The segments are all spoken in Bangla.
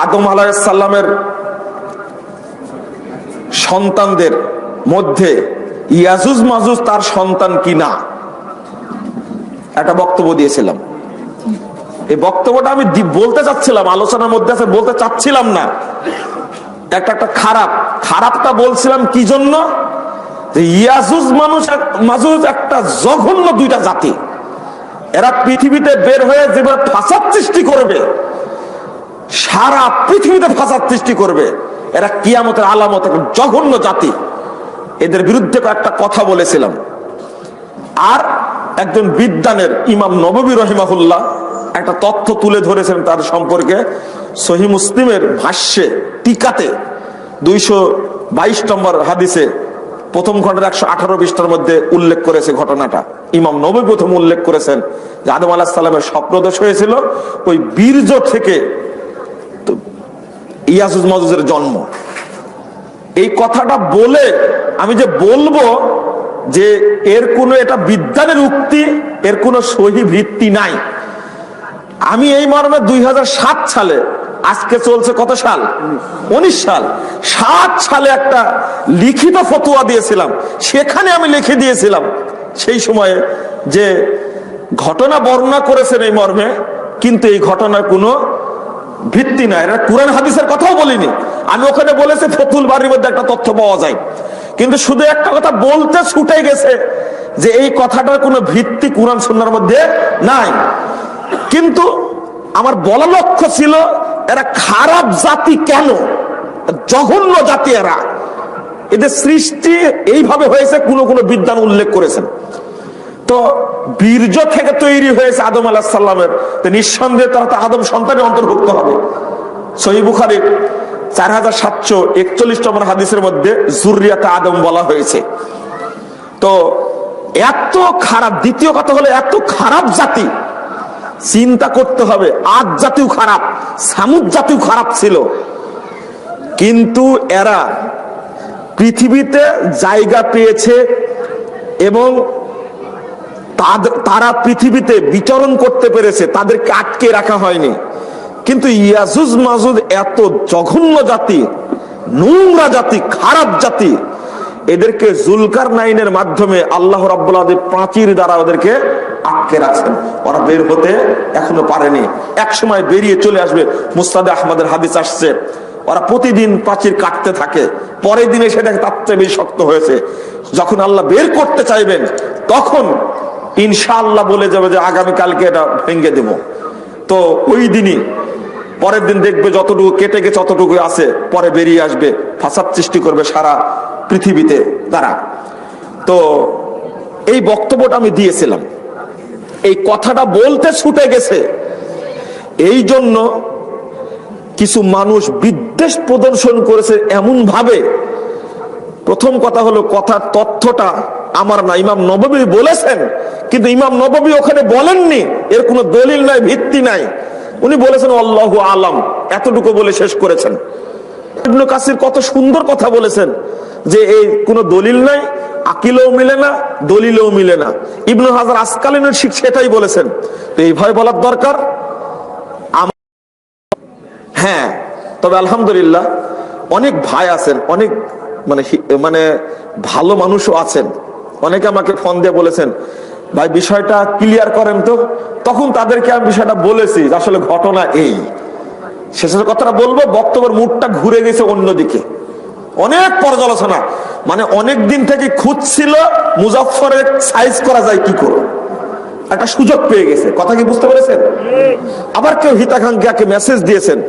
আদম আলাইহিস সালামের সন্তানদের মধ্যে ইয়াজুজ মাজুজ তার সন্তান কিনা একটা বক্তব্য দিয়েছিলাম। এই বক্তব্যটা আমি বলতে চাচ্ছিলাম, আলোচনার মধ্যে আছে, বলতে চাচ্ছিলাম না। একটা খারাপটা বলছিলাম কি জন্য? ইয়াজুজ মাজুজ একটা জঘন্য দুইটা জাতি। এরা পৃথিবীতে বের হয়ে যেভাবে ফাসাদ সৃষ্টি করবে, সারা পৃথিবীতে ফাসাদ সৃষ্টি করবে, এরা কিয়ামতের আলামত, জঘন্য জাতি। এদের বিরুদ্ধে একটা কথা বলেছিলাম। আর একজন বিদ্বানের ইমাম নববী রহিমাহুল্লাহ একটা তথ্য তুলে ধরেছেন তার সম্পর্কে। সহিহ মুসলিমের ভাষ্যে টিকাতে 222 নম্বর হাদিসে প্রথম খণ্ডের 118 পৃষ্ঠার মধ্যে উল্লেখ করেছে ঘটনাটা। ইমাম নববী প্রথম উল্লেখ করেছেন যে আদম আলাইহিস সালামের স্বপ্নদোষ হয়েছিল, ওই বীর্য থেকে ইয়াজুজ মাজুজের জন্ম। এই কথাটা বলে আমি যে বলবো যে এর কোনো এটা বিজ্ঞানের উক্তি, এর কোনো সহি ভিত্তি নাই। আমি এই মর্মে 2007 সালে, আজকে চলছে কত সাল? 19 সাল। 7 সালে একটা লিখিত ফতোয়া দিয়েছিলাম। সেখানে আমি লিখে দিয়েছিলাম সেই সময়ে যে ঘটনা বর্ণনা করেছেন এই মর্মে, কিন্তু এই ঘটনার কোনো ভিত্তি নাই। এটা কুরআন হাদিসের কথাও বলিনি আমি। ওখানে বলেছি ফতুল বাড়ির মধ্যে একটা তথ্য পাওয়া যায়, কিন্তু শুধু একটা কথা বলতে ছুটে গেছে যে এই কথাটার কোনো ভিত্তি কুরআন সুন্নাহর মধ্যে নাই। কিন্তু আমার বলা লক্ষ্য ছিল এরা খারাপ জাতি কেন, জঘন্য জাতি এরা, এদের সৃষ্টি এইভাবে হয়েছে কোন বিদ্বান উল্লেখ করেছেন। তো বীর্য থেকে তৈরি হয়েছে আদম আলাইহিস সালামের, তো নিঃসন্দেহে তারা তো আদম সন্তানের অন্তর্ভুক্ত হবে। সহিহ বুখারীর 4741 নম্বর হাদিসের মধ্যে যুররিয়াতে আদম বলা হয়েছে। তো এত খারাপ, দ্বিতীয় কথা হলো এত খারাপ জাতি, চিন্তা করতে হবে। আদ জাতিও খারাপ, সামুদ জাতিও খারাপ ছিল, কিন্তু এরা পৃথিবীতে জায়গা পেয়েছে এবং তারা পৃথিবীতে বিচরণ করতে পেরেছে, তাদেরকে আটকে রাখা হয়নি। কিন্তু ইয়াজুজ মাজুজ এত জঘন্য জাতি, নোংরা জাতি, খারাপ জাতি, এদেরকে জুলকারনাইনের মাধ্যমে আল্লাহ রাব্বুল আলামিন প্রাচীর দ্বারা ওদেরকে আটকে রাখছেন। ওরা বের হতে এখনো পারেনি, এক সময় বেরিয়ে চলে আসবে। মুসনাদে আহমদের হাদিস আসছে, ওরা প্রতিদিন প্রাচীর কাটতে থাকে, পরের দিনে সেটা তার চেয়ে বেশি শক্ত হয়েছে। যখন আল্লাহ বের করতে চাইবেন তখন ইনশাআল্লাহ বলে যাবে যে আগামীকালকে এটা ভেঙে দেব। তো ওই দিনই পরের দিন দেখবে যতটুকু কেটে গেছে ততটুকু আছে, পরে বেরিয়ে আসবে, ফাসাদ সৃষ্টি করবে সারা পৃথিবীতে তারা। তো এই বক্তব্যটা আমি দিয়েছিলাম, এই কথাটা বলতে ছুটে গেছে। এই জন্য কিছু মানুষ বিদ্বেষ প্রদর্শন করেছে এমন ভাবে। প্রথম কথা হলো, কথার তথ্যটা আমার না, ইমাম নববী বলেছেন, কিন্তু ইমাম নববী ওখানে বলেননি, এর কোনো দলিল নাই, ভিত্তি নাই। উনি বলেছেন আল্লাহু আলাম, এতটুকু বলে শেষ করেছেন। ইবনে কাসির কত সুন্দর কথা বলেছেন যে এই কোনো দলিল নাই, আকিলেও মিলে না, দলিলেও মিলে না। ইবনে হাজার আসকালানির ঠিক সেটাই বলেছেন। তো এইভাবে বলার দরকার। হ্যাঁ, তবে আলহামদুলিল্লাহ অনেক ভাই আছেন, অনেক মানে ভালো মানুষও আছেন। অনেকে আমাকে ফোন দিয়ে বলেছেন, ভাই বিষয়টা ক্লিয়ার করেন তো। তখন তাদেরকে আমি বিষয়টা বলেছি আসলে ঘটনা এই। শেষের কথাটা বলবো, বক্তব্যের মুডটা ঘুরে গেছে অন্যদিকে। অনেক পর্যালোচনা, মানে অনেক দিন থেকে খুঁজছিল মুজাফফরের সাইজ করা যায় কি করে, একটা সুযোগ পেয়ে গেছে। কথা কি বুঝতে পেরেছেন? আবার কেউ হিতাকাঙ্ক্ষীকে মেসেজ দিয়েছেন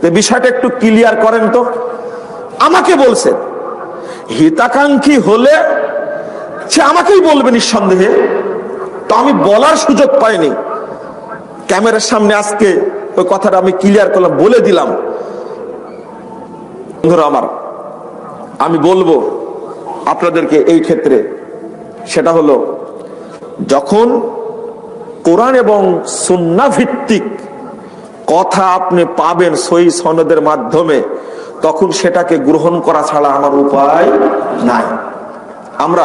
যে বিষয়টা একটু ক্লিয়ার করেন তো। আমাকে বলছেন, হিতাকাঙ্ক্ষী হলে সে আমাকেই বলবে নিঃসন্দেহে। তো আমি বলার সুযোগ পাইনি, ক্যামেরার সামনে আজকে ওই কথাটা আমি ক্লিয়ার করলাম, বলে দিলাম। বন্ধুরা আমার, আমি বলবো আপনাদেরকে এই ক্ষেত্রে, সেটা হলো যখন কোরআন এবং সুন্নাহ ভিত্তিক কথা আপনি পাবেন সহিহ সনদের মাধ্যমে, তখন সেটাকে গ্রহণ করা ছাড়া আমার উপায় নাই। আমরা